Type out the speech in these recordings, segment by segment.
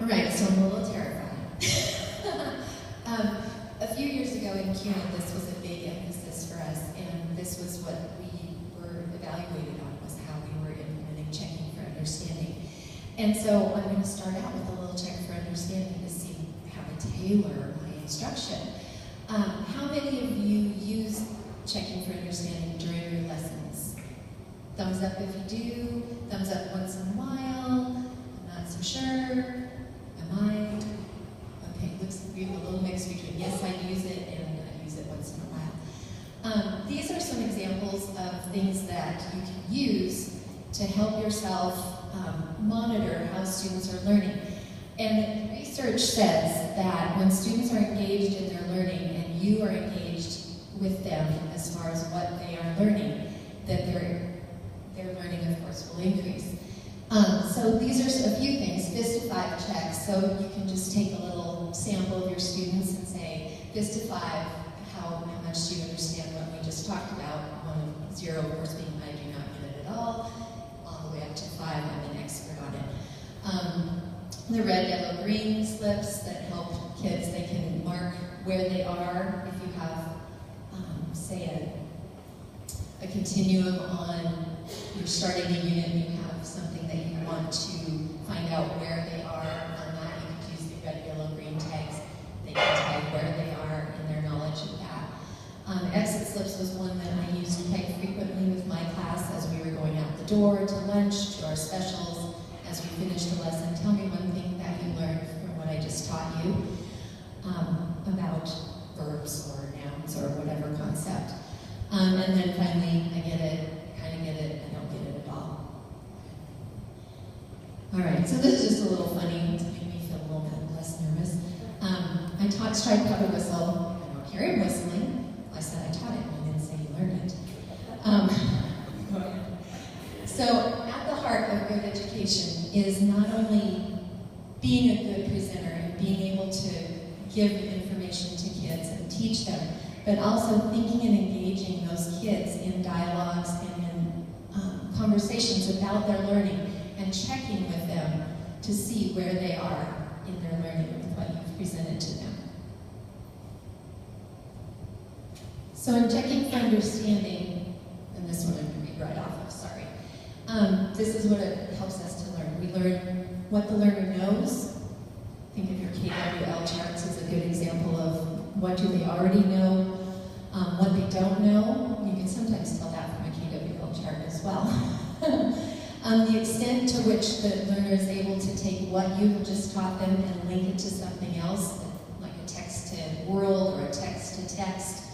Right, so I'm a little terrified. A few years ago in CUNA, this was a big emphasis for us, and this was what we were evaluated on, was how we were implementing checking for understanding. And so I'm going to start out with a little check for understanding to see how to tailor my instruction. How many of you use checking for understanding during your lessons? Thumbs up if you do, thumbs up once in a while, I'm not so sure. Mind. Okay, looks like we have a little mix between yes, I use it and I use it once in a while. These are some examples of things that you can use to help yourself monitor how students are learning. And research says that when students are engaged in their learning and you are engaged with them as far as what they are learning, that their learning, of course, will increase. So these are a few things, FIST to 5 checks. So you can just take a little sample of your students and say, FIST to 5, how much do you understand what we just talked about? 0, of course, being I do not get it at all the way up to 5, I'm an expert on it. The red, yellow, green slips that help kids, they can mark where they are. If you have, say, a continuum on, you're starting a unit and you have something that you want to find out where they are on that, you could use the red, yellow, green tags. They can tag where they are in their knowledge of that. Exit slips was one that I used quite frequently with my class as we were going out the door, to lunch, to our specials. As we finished the lesson, tell me one thing that you learned from what I just taught you about verbs or nouns or whatever concept. And then finally, I get it, kind of get it, I don't get it at all. All right, so this is just a little funny to make me feel a little bit less nervous. I taught striped cover whistle. I don't carry whistling. I said I taught it, and I didn't say you learned it. So at the heart of good education is not only being a good presenter and being able to give information to kids and teach them, but also thinking and engaging those kids in dialogues and in conversations about their learning and checking with them to see where they are in their learning with what you've presented to them. So in checking for understanding, and this one I'm going to read right off of, sorry. This is what it helps us to learn. We learn what the learner knows. Think of your KWL charts as a good example of what do they already know, what they don't know. You can sometimes tell that from a KWL chart as well. The extent to which the learner is able to take what you've just taught them and link it to something else, like a text-to-world or a text-to-text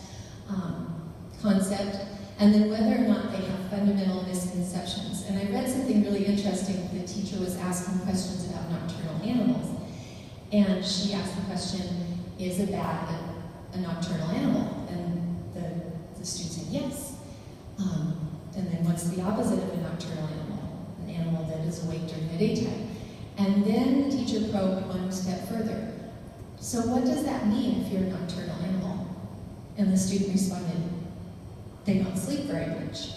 concept, and then whether or not they have fundamental misconceptions. And I read something really interesting. The teacher was asking questions about nocturnal animals. And she asked the question, is a bat a nocturnal animal? And the student said yes. And then what's the opposite of a nocturnal animal? An animal that is awake during the daytime. And then the teacher probed one step further. So what does that mean if you're a nocturnal animal? And the student responded, they don't sleep very much.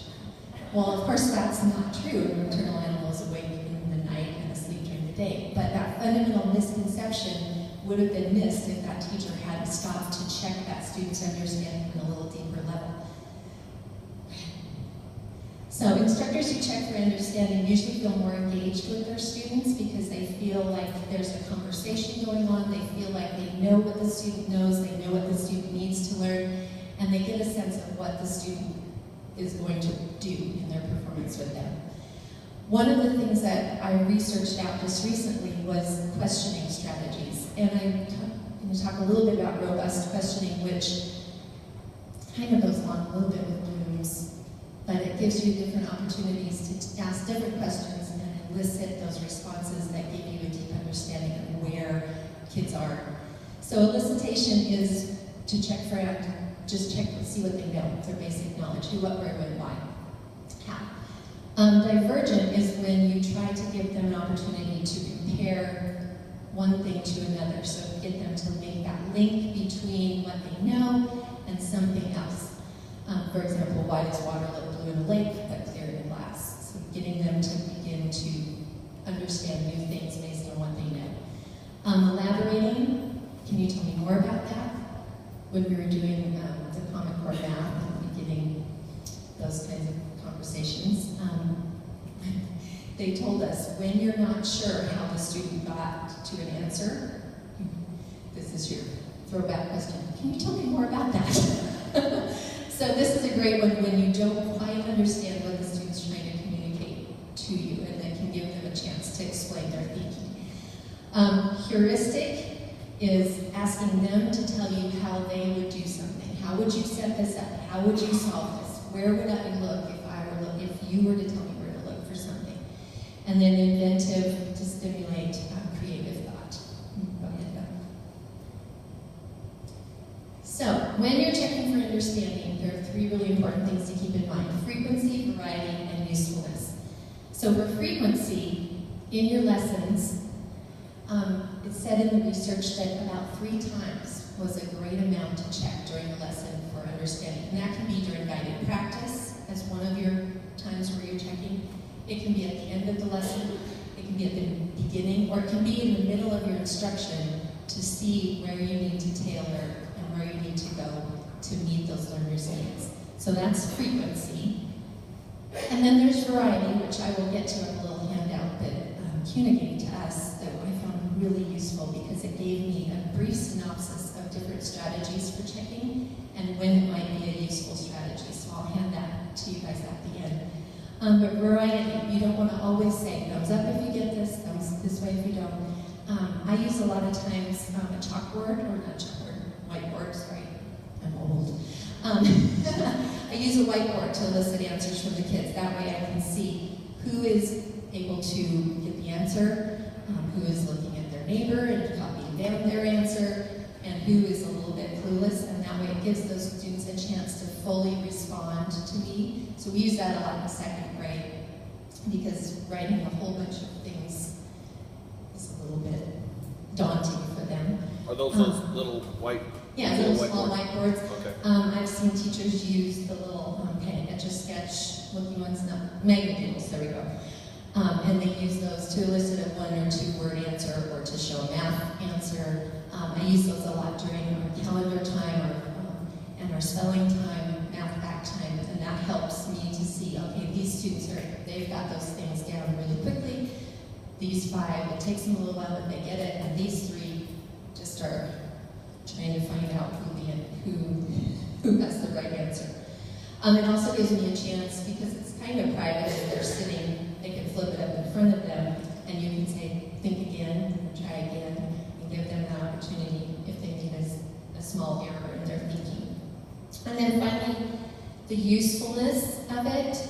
Well, of course, that's not true. A nocturnal animal is awake in the night and asleep during the day. But that fundamental misconception would have been missed if that teacher hadn't stopped to check that student's understanding on a little deeper level. So instructors who check for understanding usually feel more engaged with their students because they feel like there's a conversation going on. They feel like they know what the student knows, they know what the student needs to learn, and they get a sense of what the student is going to do in their performance with them. One of the things that I researched out just recently was questioning strategies. And I'm going to talk a little bit about robust questioning, which kind of goes along a little bit with Bloom's, but it gives you different opportunities to ask different questions and elicit those responses that give you a deep understanding of where kids are. So elicitation is to check for, just check to see what they know, their basic knowledge, who, what, where, when, why, how. Divergent is when you try to give them an opportunity to compare one thing to another, so get them to make that link between what they know and something else. For example, why does water look blue in a lake but clear in glass? So getting them to begin to understand new things based on what they know. when we were doing the Common Core math and beginning those kinds of conversations, they told us when you're not sure how the student got to an answer, this is your throwback question. Can you tell me more about that? So this is a great one when you don't quite understand what the student's trying to communicate to you, and that can give them a chance to explain their thinking. Heuristic is asking them to tell you how they would do something. How would you set this up? How would you solve this? Where would I look if you were to tell me where to look for something? And then inventive to stimulate creative thought. Go ahead, Doug. So, when you're checking for understanding, there are 3 really important things to keep in mind: frequency, variety, and usefulness. So for frequency, in your lessons, it's said in the research that about 3 times was a great amount to check during a lesson for understanding. And that can be during guided practice, as one of your times where you're checking. It can be at the end of the lesson, it can be at the beginning, or it can be in the middle of your instruction to see where you need to tailor and where you need to go to meet those learners' needs. So that's frequency. And then there's variety, which I will get to in a little handout that CUNA gave to us that I found really useful because it gave me a brief synopsis of different strategies for checking and when it might be a useful strategy. So I'll hand that to you guys at the end. But variety, you don't want to always say thumbs up if you get this, thumbs this way if you don't. I use a lot of times a chalkboard, or not chalkboard, whiteboard, sorry, I'm old. I use a whiteboard to elicit answers from the kids. That way I can see who is able to get the answer, who is looking at their neighbor and copying down their answer, and who is a little bit clueless, and that way it gives those students a chance to fully respond to me. So we use that a lot in 2nd grade, because writing a whole bunch of things is a little bit daunting for them. Are those little white? Yeah, those small whiteboards. Okay. I've seen teachers use the little pen, Etch-a-Sketch looking ones, not magnitudes, there we go. And they use those to elicit a 1 or 2 word answer or to show a math answer. I use those a lot during our calendar time and our spelling time, math back time, and that helps me to see, okay, these students they've got those things down really quickly. These 5, it takes them a little while, but they get it, and these 3 just are trying to find out who has the right answer. It also gives me a chance, because it's kind of private, if they're sitting, they can flip it up in front of them, and you can say, think again, try again, and give them that opportunity if they make a small error in their thinking. And then finally, the usefulness of it.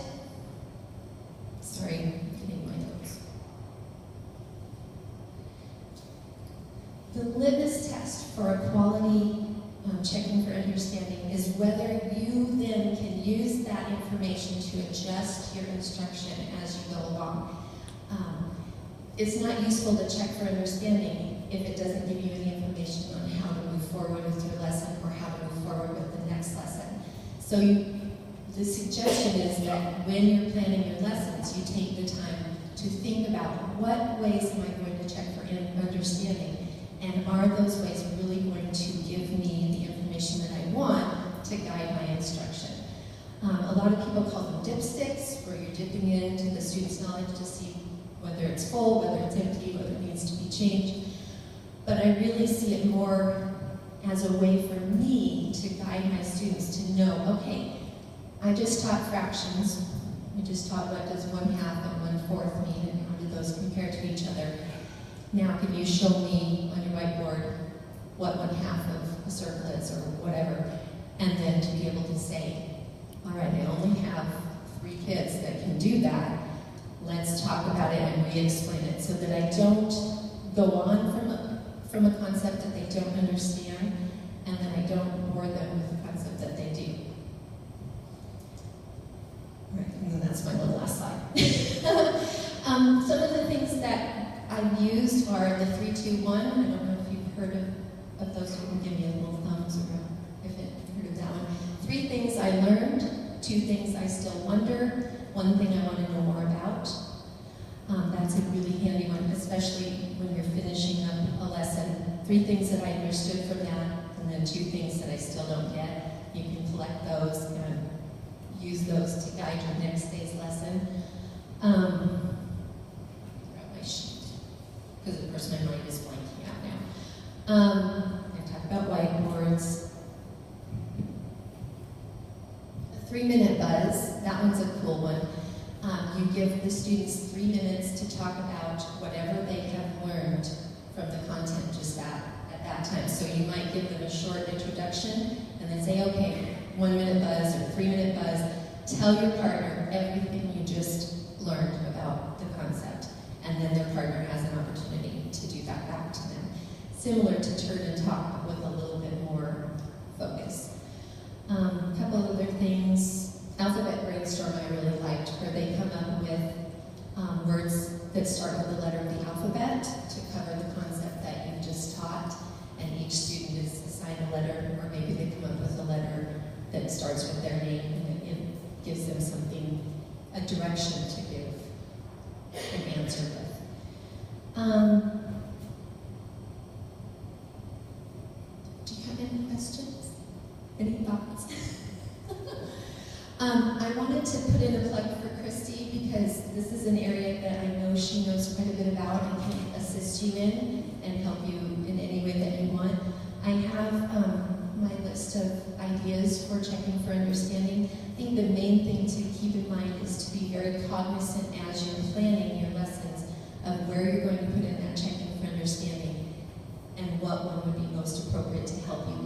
Sorry, I'm getting my notes. The litmus test for a quality checking for understanding is whether you then can use that information to adjust your instruction as you go along. It's not useful to check for understanding if it doesn't give you any information on how to move forward with your lesson or how to move forward with the next lesson. So the suggestion is that when you're planning your lessons, you take the time to think about what ways am I going to check for understanding, and are those ways really going to give me the information that I want to guide my instruction. A lot of people call them dipsticks, where you're dipping into the student's knowledge to see whether it's full, whether it's empty, whether it needs to be changed. But I really see it more as a way for me to guide my students to know, okay, I just taught fractions. I just taught what does 1/2 and 1/4 mean, and how do those compare to each other. Now, can you show me on your whiteboard what 1/2 of a circle is, or whatever? And then to be able to say, all right, I only have 3 kids that can do that. Let's talk about it and re-explain it, so that I don't go on from a concept that they don't understand, and then I don't bore them with a concept that they do. Right, and then that's my little last slide. Some of the things that I've used are the 3-2-1. I don't know if you've heard of those. You can give me a little thumbs around if you've heard of that one. 3 things I learned, 2 things I still wonder, 1 thing I want to know more about. That's a really handy one, especially when you're finishing up a lesson 3 things that I understood from that, and then 2 things that I still don't get. You can collect those and use those to guide your next day's lesson. Grab my sheet, because of course my mind is blanking out now. I talked about whiteboards. A 3-minute buzz, that one's a cool one. You give the students 3 minutes to talk about whatever they have learned from the content just at that time. So you might give them a short introduction and then say, okay, 1-minute buzz or 3-minute buzz. Tell your partner everything you just learned about the concept, and then their partner has an opportunity to do that back to them. Similar to turn and talk, but with a little bit more focus. A couple of other things. Alphabet brainstorm I really liked, where they come up with words that start with the letter of the alphabet to cover the concept that you've just taught, and each student is assigned a letter, or maybe they come up with a letter that starts with their name, and it gives them something, a direction to give an answer with. Do you have any questions? Any thoughts? I wanted to put in a plug for Christy, because this is an area that I know she knows quite a bit about and can assist you in and help you in any way that you want. I have my list of ideas for checking for understanding. I think the main thing to keep in mind is to be very cognizant as you're planning your lessons of where you're going to put in that checking for understanding and what one would be most appropriate to help you